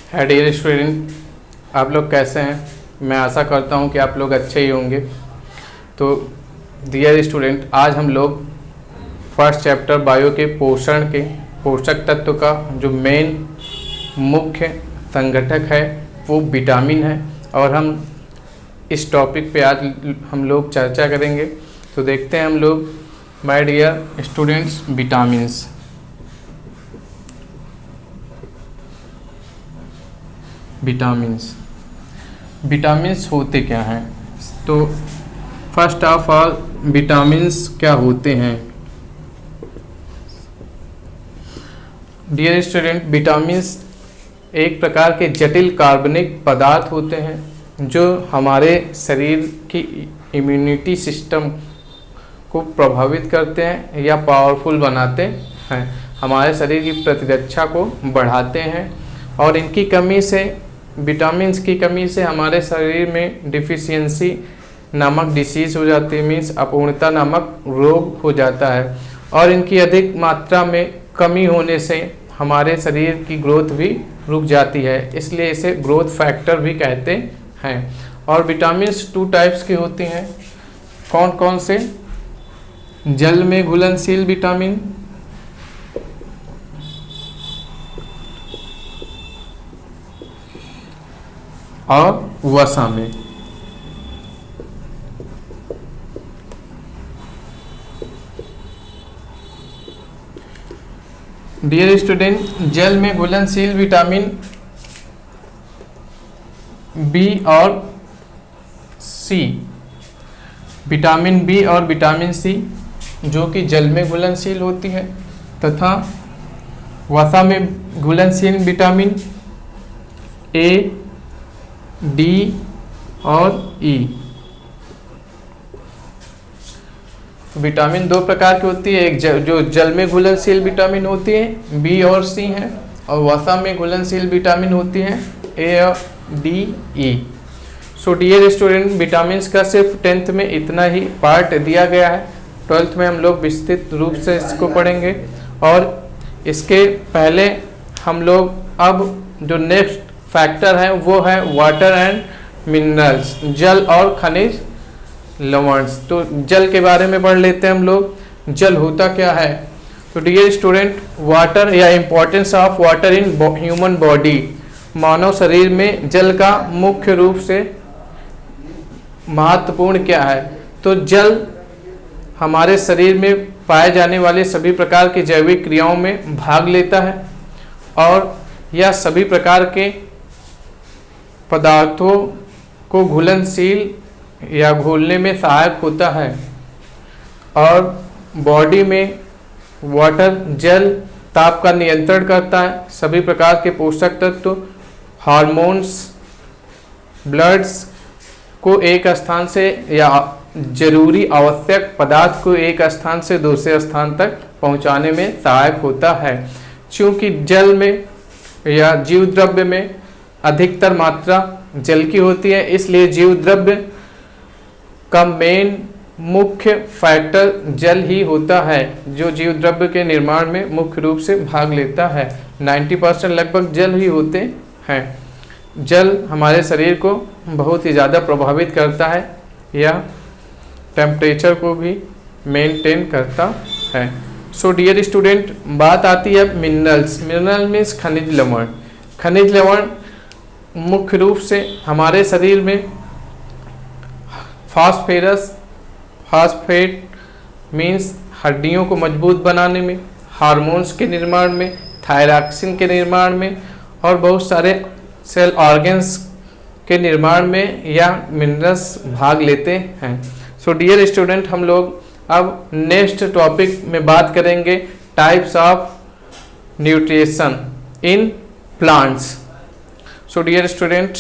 है dear student, आप लोग कैसे हैं? मैं आशा करता हूं कि आप लोग अच्छे ही होंगे। तो डियर स्टूडेंट, आज हम लोग फर्स्ट चैप्टर बायो के पोषण के पोषक तत्व का जो मेन मुख्य संगठक है वो विटामिन है, और हम इस टॉपिक पे आज हम लोग चर्चा करेंगे। तो देखते हैं हम लोग my dear students vitamins. Vitamins होते क्या हैं? तो फर्स्ट ऑफ ऑल विटामिन्स क्या होते हैं? डियर स्टूडेंट, विटामिन्स एक प्रकार के जटिल कार्बनिक पदार्थ होते हैं जो हमारे शरीर की इम्यूनिटी सिस्टम को प्रभावित करते हैं या पावरफुल बनाते हैं, हमारे शरीर की प्रतिरक्षा को बढ़ाते हैं। और इनकी कमी से, विटामिन्स की कमी से हमारे शरीर में डिफिशियंसी नामक डिसीज़ हो जाती है, मीन्स अपूर्णता नामक रोग हो जाता है। और इनकी अधिक मात्रा में कमी होने से हमारे शरीर की ग्रोथ भी रुक जाती है, इसलिए इसे ग्रोथ फैक्टर भी कहते हैं। और विटामिन्स 2 टाइप्स की होती हैं। कौन कौन से? जल में घुलनशील विटामिन, और वसा में। डियर स्टूडेंट, जल में घुलनशील विटामिन बी और सी, विटामिन बी और विटामिन सी जो कि जल में घुलनशील होती है, तथा वसा में घुलनशील विटामिन ए, डी और ई। विटामिन 2 प्रकार की होती है, एक जो जल में घुलनशील विटामिन होती है बी और सी हैं, और वसा में घुलनशील विटामिन होती हैं ए और डी, ई। सो डियर स्टूडेंट, विटामिन का सिर्फ 10th में इतना ही पार्ट दिया गया है। 12th में हम लोग विस्तृत रूप से इसको पढ़ेंगे। और इसके पहले हम लोग अब जो नेक्स्ट फैक्टर है वो है वाटर एंड मिनरल्स, जल और खनिज लवण। तो जल के बारे में पढ़ लेते हैं हम लोग। जल होता क्या है? तो डियर स्टूडेंट, वाटर या importance of water in human body, मानव शरीर में जल का मुख्य रूप से महत्वपूर्ण क्या है? तो जल हमारे शरीर में पाए जाने वाले सभी प्रकार की जैविक क्रियाओं में भाग लेता है, और यह सभी प्रकार के पदार्थों को घुलनशील या घोलने में सहायक होता है। और बॉडी में वाटर, जल ताप का नियंत्रण करता है। सभी प्रकार के पोषक तत्व, हार्मोन्स, ब्लड्स को एक स्थान से या जरूरी आवश्यक पदार्थ को एक स्थान से दूसरे स्थान तक पहुंचाने में सहायक होता है। क्योंकि जल में या जीव द्रव्य में अधिकतर मात्रा जल की होती है, इसलिए जीव द्रव्य का मेन मुख्य फैक्टर जल ही होता है, जो जीव द्रव्य के निर्माण में मुख्य रूप से भाग लेता है। 90% लगभग जल ही होते हैं। जल हमारे शरीर को बहुत ही ज़्यादा प्रभावित करता है, यह टेम्परेचर को भी मेंटेन करता है। सो डियर स्टूडेंट, बात आती है मिनरल्स। मिनरल मीन्स खनिज लवण। खनिज लवण मुख्य रूप से हमारे शरीर में फास्फेरस, फास्फेट मीन्स हड्डियों को मजबूत बनाने में, हार्मोन्स के निर्माण में, थायरॉक्सिन के निर्माण में, और बहुत सारे सेल ऑर्गन्स के निर्माण में यह मिनरल्स भाग लेते हैं। सो डियर स्टूडेंट, हम लोग अब नेक्स्ट टॉपिक में बात करेंगे types of nutrition in plants. So dear student,